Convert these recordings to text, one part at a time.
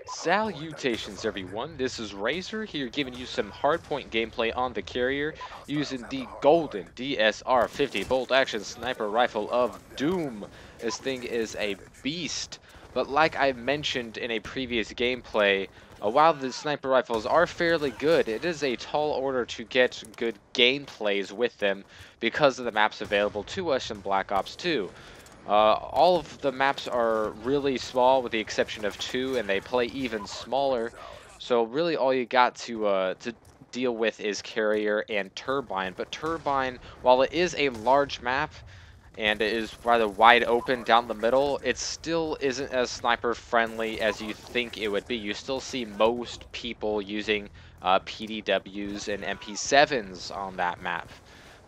Salutations everyone, this is Razor here giving you some hardpoint gameplay on the carrier using the golden DSR 50 bolt action sniper rifle of doom. This thing is a beast, but like I mentioned in a previous gameplay, while the sniper rifles are fairly good, it is a tall order to get good gameplays with them because of the maps available to us in Black Ops 2. All of the maps are really small with the exception of two, and they play even smaller. So really all you got to deal with is Carrier and Turbine. But Turbine, while it is a large map and it is rather wide open down the middle, it still isn't as sniper friendly as you think it would be. You still see most people using PDWs and MP7s on that map.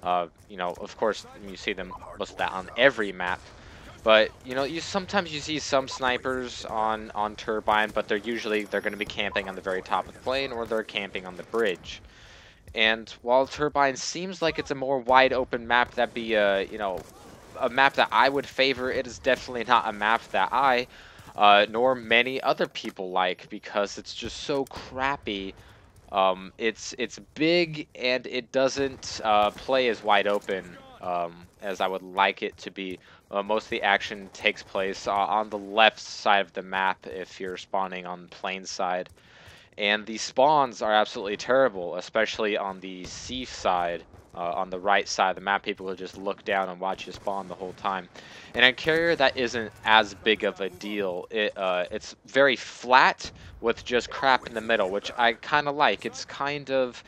Of course, you see them most of that on every map. But you sometimes you see some snipers on Turbine, but they're going to be camping on the very top of the plane or they're camping on the bridge. And while Turbine seems like it's a more wide open map, that'd be a map that I would favor. It is definitely not a map that I nor many other people like because it's just so crappy. It's big and it doesn't play as wide open as I would like it to be. Most of the action takes place on the left side of the map if you're spawning on the plane side. And the spawns are absolutely terrible, especially on the sea side. On the right side of the map, people will just look down and watch you spawn the whole time. And on Carrier, that isn't as big of a deal. It's very flat with just crap in the middle, which I kind of like. It's kind of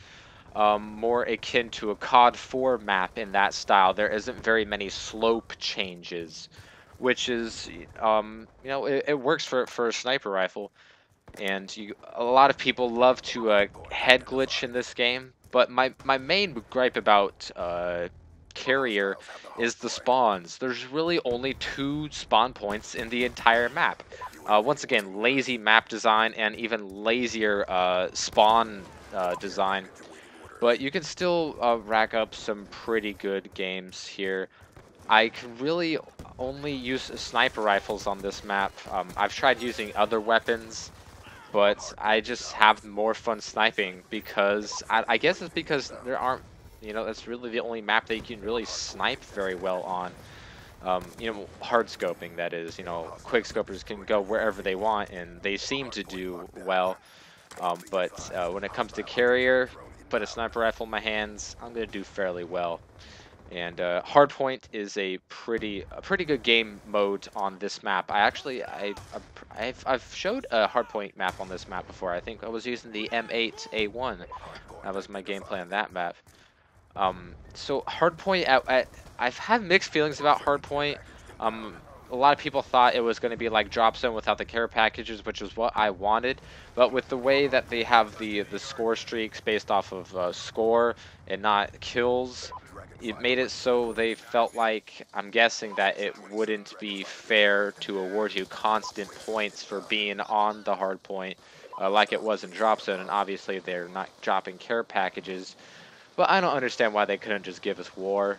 more akin to a COD 4 map in that style. There isn't very many slope changes, which is, it works for a sniper rifle. And a lot of people love to head glitch in this game, but my main gripe about Carrier is the spawns. There's really only 2 spawn points in the entire map. Once again, lazy map design and even lazier spawn design. But you can still rack up some pretty good games here. I can really only use sniper rifles on this map. I've tried using other weapons, but I just have more fun sniping because I guess it's because there aren't, it's really the only map that you can really snipe very well on. Hard scoping, that is. Quick scopers can go wherever they want and they seem to do well. But when it comes to Carrier, put a sniper rifle in my hands, I'm gonna do fairly well. And Hardpoint is a pretty good game mode on this map. I've showed a Hardpoint map on this map before. I think I was using the M8A1. That was my gameplay on that map. So Hardpoint, I've had mixed feelings about Hardpoint. A lot of people thought it was going to be like Drop Zone without the care packages, which is what I wanted. But with the way that they have the score streaks based off of score and not kills, it made it so they felt like, I'm guessing, that it wouldn't be fair to award you constant points for being on the hard point like it was in Drop Zone. And obviously they're not dropping care packages. But I don't understand why they couldn't just give us war.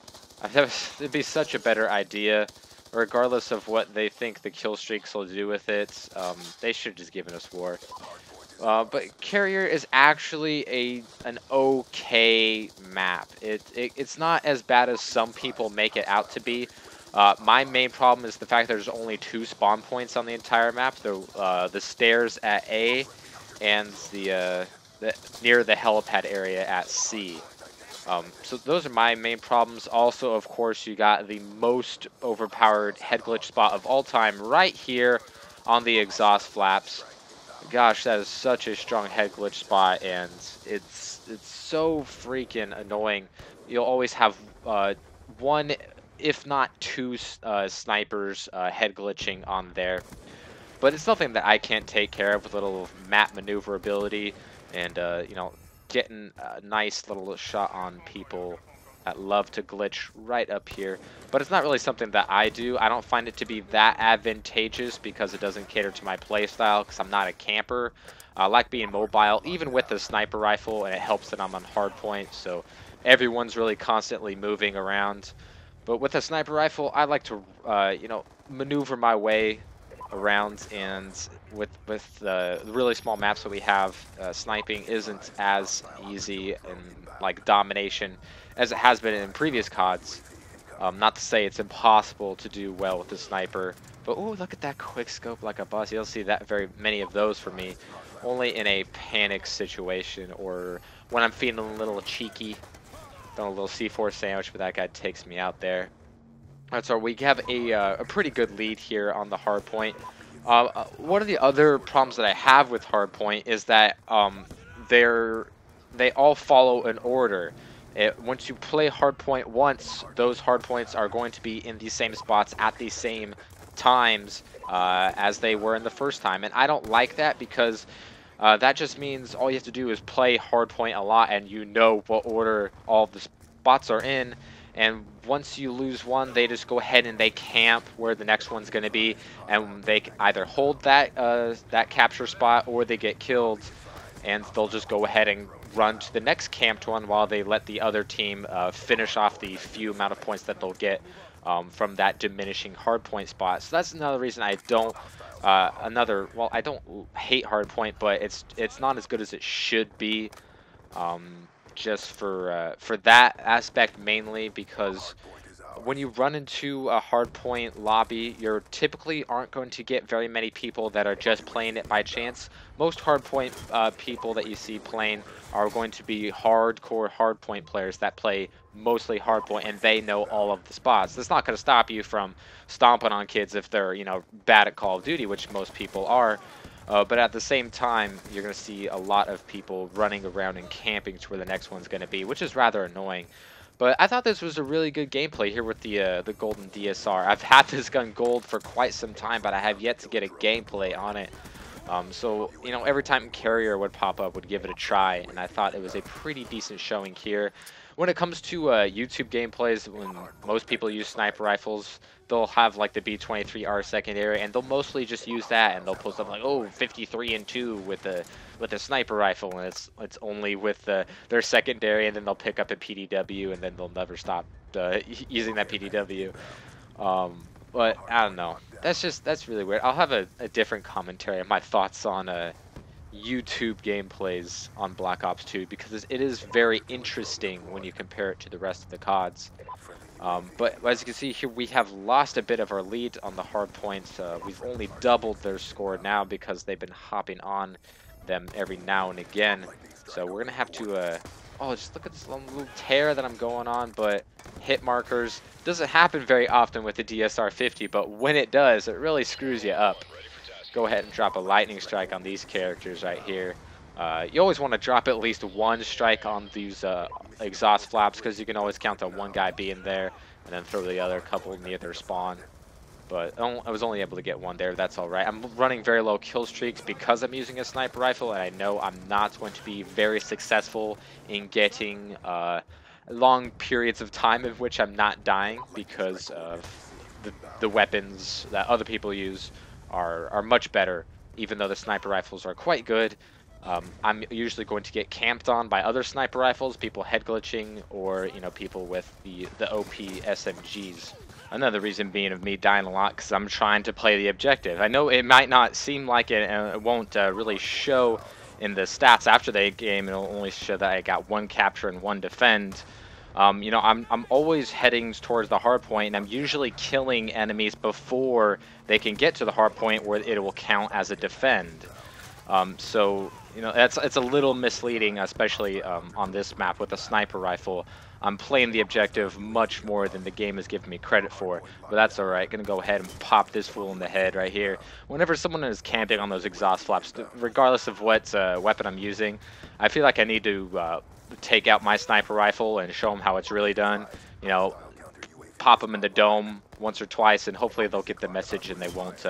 It'd be such a better idea. Regardless of what they think the kill streaks will do with it, they should have just given us war. But Carrier is actually an okay map. It's not as bad as some people make it out to be. My main problem is the fact that there's only 2 spawn points on the entire map. The stairs at A and the near the helipad area at C. So those are my main problems. Also, of course, you got the most overpowered head glitch spot of all time right here on the exhaust flaps. Gosh, that is such a strong head glitch spot, and it's so freaking annoying. You'll always have 1, if not 2 snipers head glitching on there. But it's something that I can't take care of with a little map maneuverability and, getting a nice little shot on people that love to glitch right up here. But it's not really something that I do. I don't find it to be that advantageous because it doesn't cater to my playstyle because I'm not a camper. I like being mobile, even with the sniper rifle, and it helps that I'm on hardpoint, so everyone's really constantly moving around. But with a sniper rifle, I like to, maneuver my way around, and with the really small maps that we have, sniping isn't as easy and like domination as it has been in previous CODs. Not to say it's impossible to do well with the sniper, but ooh, look at that quick scope like a boss. You don't see that very many of those for me. Only in a panic situation or when I'm feeling a little cheeky. Done a little C4 sandwich, but that guy takes me out there. That's all. We have a pretty good lead here on the hard point. One of the other problems that I have with hardpoint is that they all follow an order. Once you play hardpoint once, those hardpoints are going to be in the same spots at the same times as they were in the first time, and I don't like that because that just means all you have to do is play hardpoint a lot, and you know what order all the spots are in. And once you lose one, they just go ahead and they camp where the next one's going to be, and they either hold that that capture spot or they get killed, and they'll just go ahead and run to the next camped one while they let the other team finish off the few amount of points that they'll get from that diminishing hardpoint spot. So that's another reason I don't. Well, I don't hate hardpoint, but it's not as good as it should be. Just for that aspect mainly, because when you run into a hardpoint lobby, you typically aren't going to get very many people that are just playing it by chance. Most hardpoint people that you see playing are going to be hardcore hardpoint players that play mostly hardpoint, and they know all of the spots. That's not going to stop you from stomping on kids if they're, you know, bad at Call of Duty, which most people are. But at the same time, you're going to see a lot of people running around and camping to where the next one's going to be, which is rather annoying. But I thought this was a really good gameplay here with the golden DSR. I've had this gun gold for quite some time, but I have yet to get a gameplay on it. So, you know, every time Carrier would pop up, would give it a try, and I thought it was a pretty decent showing here. When it comes to YouTube gameplays, when most people use sniper rifles, they'll have like the B23R secondary, and they'll mostly just use that, and they'll post up like, oh, 53 and 2 with the sniper rifle, and it's only with their secondary, and then they'll pick up a PDW, and then they'll never stop using that PDW. But I don't know. That's really weird. I'll have a different commentary on my thoughts on YouTube gameplays on Black Ops 2 because it is very interesting when you compare it to the rest of the CODs. But as you can see here, we have lost a bit of our lead on the hard points. We've only doubled their score now because they've been hopping on them every now and again. So we're gonna have to oh, just look at this little tear that I'm going on, but hit markers doesn't happen very often with the DSR 50, but when it does, it really screws you up. Go ahead and drop a lightning strike on these characters right here. You always want to drop at least one strike on these exhaust flaps because you can always count on one guy being there and then throw the other couple near their spawn. But I was only able to get one there. That's all right. I'm running very low kill streaks because I'm using a sniper rifle, and I know I'm not going to be very successful in getting long periods of time in which I'm not dying because of the weapons that other people use are much better, even though the sniper rifles are quite good. I'm usually going to get camped on by other sniper rifles, people head glitching, or you know, people with the OP SMGs. Another reason being of me dying a lot because I'm trying to play the objective. I know it might not seem like it, and it won't really show in the stats after the game. It'll only show that I got one capture and one defend. You know, I'm always heading towards the hard point, and I'm usually killing enemies before they can get to the hard point where it will count as a defend. So you know, it's a little misleading, especially on this map with a sniper rifle. I'm playing the objective much more than the game is giving me credit for, but that's all right. Gonna go ahead and pop this fool in the head right here. Whenever someone is camping on those exhaust flaps, regardless of what weapon I'm using, I feel like I need to take out my sniper rifle and show them how it's really done. You know, pop them in the dome once or twice, and hopefully they'll get the message and they won't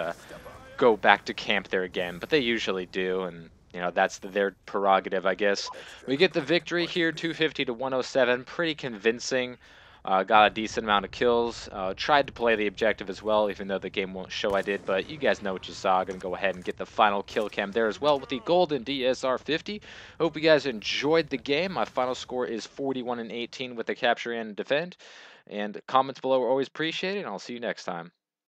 go back to camp there again. But they usually do, and you know, that's their prerogative, I guess. We get the victory here, 250 to 107. Pretty convincing. Got a decent amount of kills. Tried to play the objective as well, even though the game won't show I did. But you guys know what you saw. Gonna go ahead and get the final kill cam there as well with the golden DSR 50. Hope you guys enjoyed the game. My final score is 41 and 18 with the capture and defend. And comments below are always appreciated, and I'll see you next time.